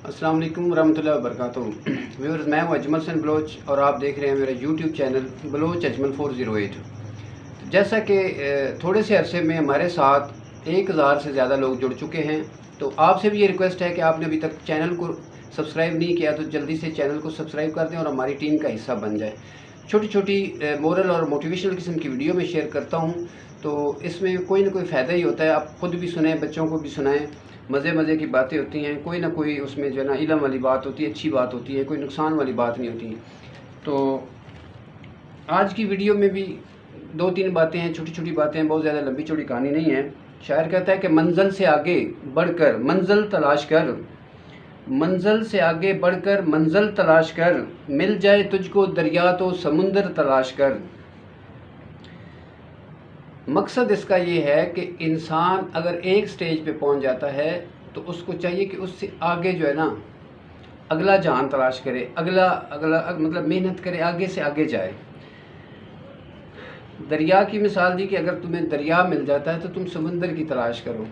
अस्सलाम वालेकुम रहमतुल्लाहि वबरकातुहू। व्यूअर्स, मैं हूं अजमल हसन बलोच और आप देख रहे हैं मेरा यूट्यूब चैनल बलोच अजमल 408। जैसा कि थोड़े से अरसे में हमारे साथ 1000 से ज़्यादा लोग जुड़ चुके हैं, तो आपसे भी ये रिक्वेस्ट है कि आपने अभी तक चैनल को सब्सक्राइब नहीं किया तो जल्दी से चैनल को सब्सक्राइब कर दें और हमारी टीम का हिस्सा बन जाए। छोटी छोटी मोरल और मोटिवेशनल किस्म की वीडियो में शेयर करता हूँ, तो इसमें कोई ना कोई फ़ायदा ही होता है। आप ख़ुद भी सुनाएं, बच्चों को भी सुनाएं। मज़े की बातें होती हैं, कोई ना कोई उसमें जो है ना इल्म वाली बात होती है, अच्छी बात होती है, कोई नुकसान वाली बात नहीं होती। तो आज की वीडियो में भी 2-3 बातें हैं, छोटी छोटी बातें हैं, बहुत ज़्यादा लंबी चौड़ी कहानी नहीं है। शायर कहता है कि मंजिल से आगे बढ़कर मंजिल तलाश कर, मंजिल से आगे बढ़कर मंजिल तलाश कर, मिल जाए तुझको दरिया तो समुंदर तलाश कर। मकसद इसका ये है कि इंसान अगर एक स्टेज पे पहुंच जाता है तो उसको चाहिए कि उससे आगे जो है ना अगला जहान तलाश करे, अगला अगला मतलब मेहनत करे, आगे से आगे जाए। दरिया की मिसाल दी कि अगर तुम्हें दरिया मिल जाता है तो तुम समंदर की तलाश करो।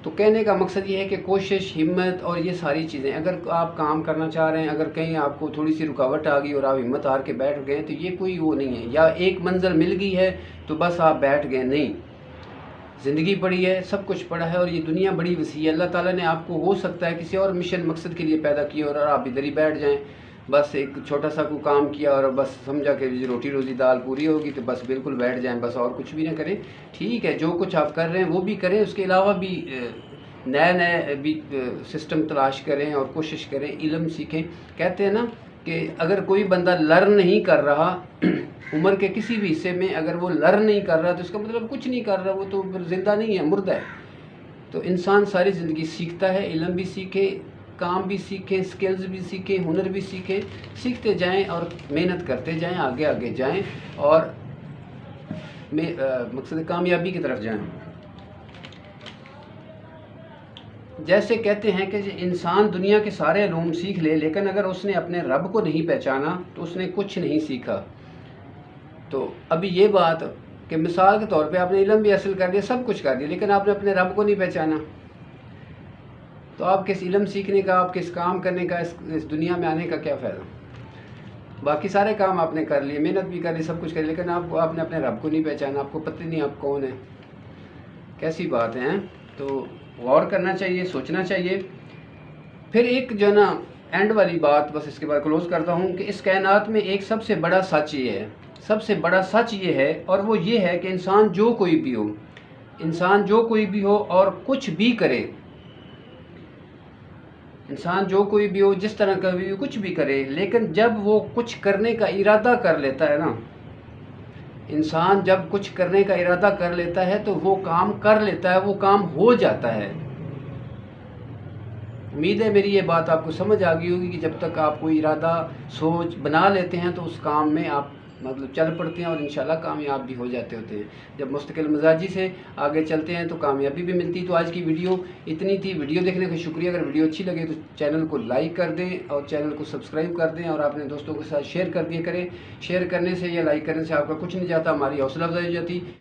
तो कहने का मकसद ये है कि कोशिश, हिम्मत और ये सारी चीज़ें, अगर आप काम करना चाह रहे हैं, अगर कहीं आपको थोड़ी सी रुकावट आ गई और आप हिम्मत हार के बैठ गए तो ये कोई वो नहीं है, या एक मंजिल मिल गई है तो बस आप बैठ गए, नहीं। ज़िंदगी पड़ी है, सब कुछ पड़ा है और ये दुनिया बड़ी वसी है। अल्लाह ताला ने आपको हो सकता है किसी और मिशन मकसद के लिए पैदा किया और आप इधर ही बैठ जाएँ, बस एक छोटा सा कोई काम किया और बस समझा कि रोटी रोज़ी दाल पूरी होगी तो बस बिल्कुल बैठ जाएं, बस और कुछ भी ना करें। ठीक है, जो कुछ आप कर रहे हैं वो भी करें, उसके अलावा भी नए भी सिस्टम तलाश करें और कोशिश करें, इल्म सीखें। कहते हैं ना कि अगर कोई बंदा लर्न नहीं कर रहा उम्र के किसी भी हिस्से में, अगर वो लर्न नहीं कर रहा तो इसका मतलब कुछ नहीं कर रहा, वो तो ज़िंदा नहीं है, मुर्दा है। तो इंसान सारी ज़िंदगी सीखता है, इल्म भी सीखे, काम भी सीखें, स्किल्स भी सीखें, हुनर भी सीखें, सीखते जाएं और मेहनत करते जाएं, आगे आगे जाएं और मकसद कामयाबी की तरफ जाएं। जैसे कहते हैं कि इंसान दुनिया के सारे इल्म सीख ले, लेकिन अगर उसने अपने रब को नहीं पहचाना तो उसने कुछ नहीं सीखा। तो अभी ये बात कि मिसाल के तौर पे आपने इल्म भी हासिल कर दिया, सब कुछ कर दिया, लेकिन आपने अपने रब को नहीं पहचाना, तो आप किस इल्म सीखने का, आप किस काम करने का, इस दुनिया में आने का क्या फ़ायदा। बाकी सारे काम आपने कर लिए, मेहनत भी कर ली, सब कुछ कर लिया, लेकिन आपने अपने रब को नहीं पहचाना, आपको पता नहीं आप कौन है। कैसी बात है। तो गौर करना चाहिए, सोचना चाहिए। फिर एक जो ना एंड वाली बात, बस इसके बाद क्लोज़ करता हूँ कि इस कायनात में एक सबसे बड़ा सच ये है, सबसे बड़ा सच ये है, और वो ये है कि इंसान जो कोई भी हो, इंसान जो कोई भी हो और कुछ भी करे, इंसान जो कोई भी हो, जिस तरह का भी हो, कुछ भी करे, लेकिन जब वो कुछ करने का इरादा कर लेता है ना, इंसान जब कुछ करने का इरादा कर लेता है तो वो काम कर लेता है, वो काम हो जाता है। उम्मीद है मेरी ये बात आपको समझ आ गई होगी कि जब तक आप कोई इरादा सोच बना लेते हैं तो उस काम में आप मतलब चल पड़ते हैं और इंशाल्लाह कामयाब भी हो जाते होते हैं। जब मुस्तकिल मिजाजी से आगे चलते हैं तो कामयाबी भी मिलती है। तो आज की वीडियो इतनी थी। वीडियो देखने का शुक्रिया। अगर वीडियो अच्छी लगे तो चैनल को लाइक कर दें और चैनल को सब्सक्राइब कर दें और अपने दोस्तों के साथ शेयर कर दिया करें। शेयर करने से या लाइक करने से आपका कुछ नहीं जाता, हमारी हौसला अफजाई हो जाती।